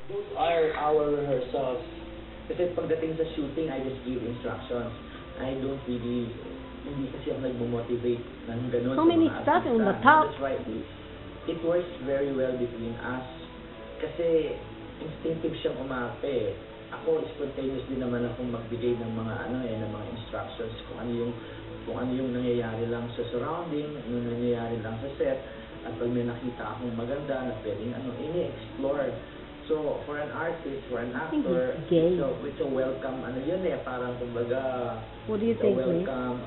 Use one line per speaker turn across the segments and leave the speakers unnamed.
Those are our rehearsals. Kasi pagdating sa shooting, I just give instructions. I don't really, hindi kasi ako nagmo-motivate ng ganun.
So many stuff on the top.
That's why it works very well between us. Kasi instinctive siyang umarte. Ako, spontaneous din naman akong magbigay ng mga ng mga instructions kung ano yung nangyayari lang sa surrounding, ano nangyayari lang sa set, at pag may nakita akong maganda na pwedeng ini-explore. So, for an artist, for an actor, it's a welcome, parang kumbaga,
what do you think,
welcome,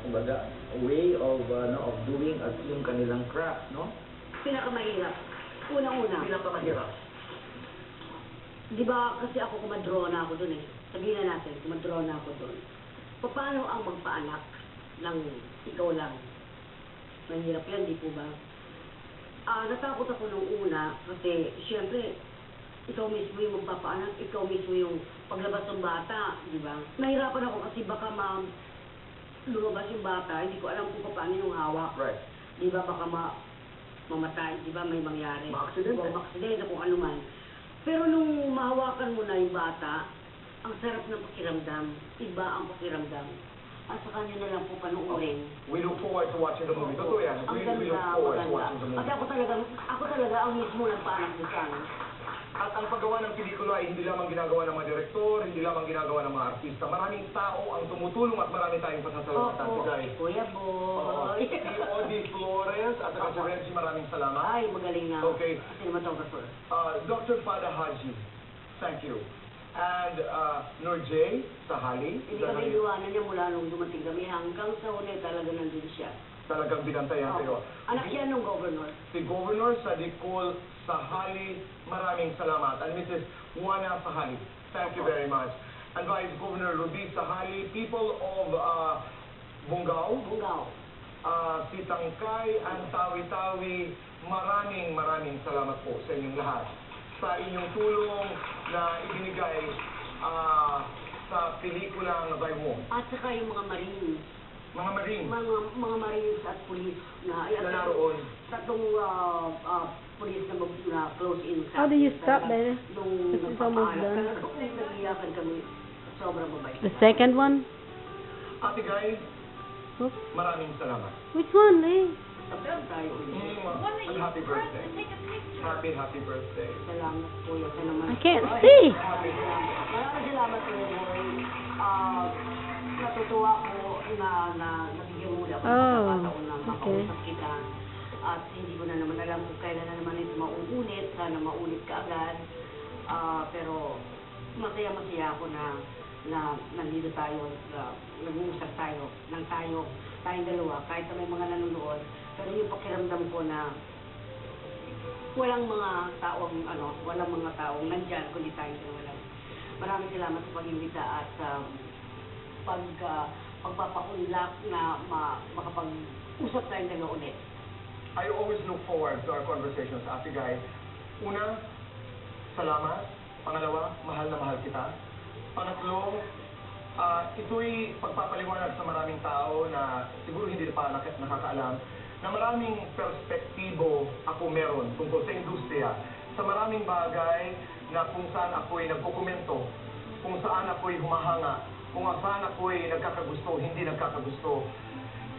kumbaga, way of doing at yung kanilang craft, no?
Pinakamahirap. Unang-una.
Pinakamahirap.
Di ba, kasi ako kumadraw na ako dun eh. Sabihin na natin, kumadraw na ako dun. Paano ang magpaanak ng ikaw lang? Mahirap yan, di po ba? Natakot ako nung una kasi, siyempre, ikaw mismo yung magpapaanak, ikaw mismo yung paglabas ng bata, di ba? Nahirapan ako kasi baka lumabas yung bata, hindi ko alam kung paano yung hawak.
Right.
Di ba, baka mamatay, di ba, may mangyari. Maaksidente, kung ano man. Pero nung mahawakan mo na yung bata, ang sarap ng pakiramdam. Iba ang pakiramdam. Sa kanya na lang po panuorin.
We look forward to watching the movie. Totoo yan. We look forward to watching the movie.
Kasi ako talaga ang mismo nagpaanak ni Sang.
At ang paggawa ng pelikula ay hindi lamang ginagawa ng mga direktor, hindi lamang ginagawa ng mga artista. Maraming tao ang tumutulong at marami tayong pasasalamatan.
Kuya Boy.
Si Odi Flores at si Reggie, maraming salamat.
Ay, magaling na.
Okay.
Cinematographer.
Dr. Fada Haji, thank you. And Nur J. Sahali.
Hindi kami iwanan niya mula nung dumating kami hanggang sa huli talaga nandun siya.
Talagang binantayan kayo.
Anak siya nung governor.
Si Governor Sadikul Sahali, maraming salamat. And Mrs. Juana Sahali, thank you very much. And Vice Governor Ruby Sahali, people of Bungao, si Tangkay and Tawi-Tawi, maraming salamat po sa inyong lahat. Sa inyong tulong na ibinigay sa pelikulang By Wong.
At saka yung mga Marines.
Mga Marines.
Mga Marines at police na
naroon.
Tatlong police na close in sa...
How do you stop there?
Nung
This is almost done.
nag-iyakan kami. Sobrang mabait.
The second one?
Ate Guy,
Oops.
maraming salamat.
Which one, eh?
Sabihan tayo ulit.
And happy birthday. Happy birthday.
Salamat po yan sa naman.
I can't see.
Maraming salamat po. Natutuwa ko na nabigyan mo ako ng pagkakataon na makausap kita. At hindi ko na naman alam kung kailan na naman ito mauulit. Sana maulit ka agad. Pero masaya ako na nandito tayo, nag-uusap tayo, tayong dalawa, kahit na may mga nanonood. Pero yung pakiramdam ko na walang mga taong nandyan, kundi tayong dalawa lang. Maraming salamat sa pag-imbita at sa pagpapaunlak na makapag-usap tayong dalawa ulit.
I always look forward to our conversations, Ate Guy. Una, salamat. Pangalawa, mahal na mahal kita. Pangatlo, ito'y pagpapaliwanag sa maraming tao na siguro hindi pa nakakaalam na maraming perspektibo ako meron tungkol sa industriya, sa maraming bagay na kung saan ako'y nagkukomento, kung saan ako'y humahanga, kung saan ako'y nagkakagusto, hindi nagkakagusto.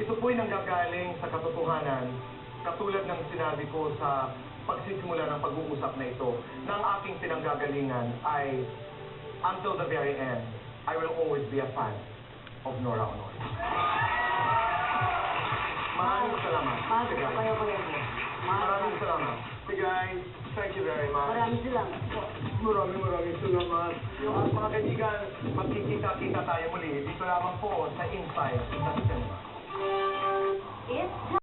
Ito po'y nanggagaling sa katotohanan, katulad ng sinabi ko sa pagsisimula ng pag-uusap na ito, na ang aking pinanggagalingan ay until the very end, I will always be a fan of Nora Honor. Maraming salamat. Maraming salamat. So guys, thank you very much.
Maraming salamat.
Maraming salamat. Mga kaibigan, magkikita-kita tayo muli dito lamang po sa Inside sa Cinema.
It's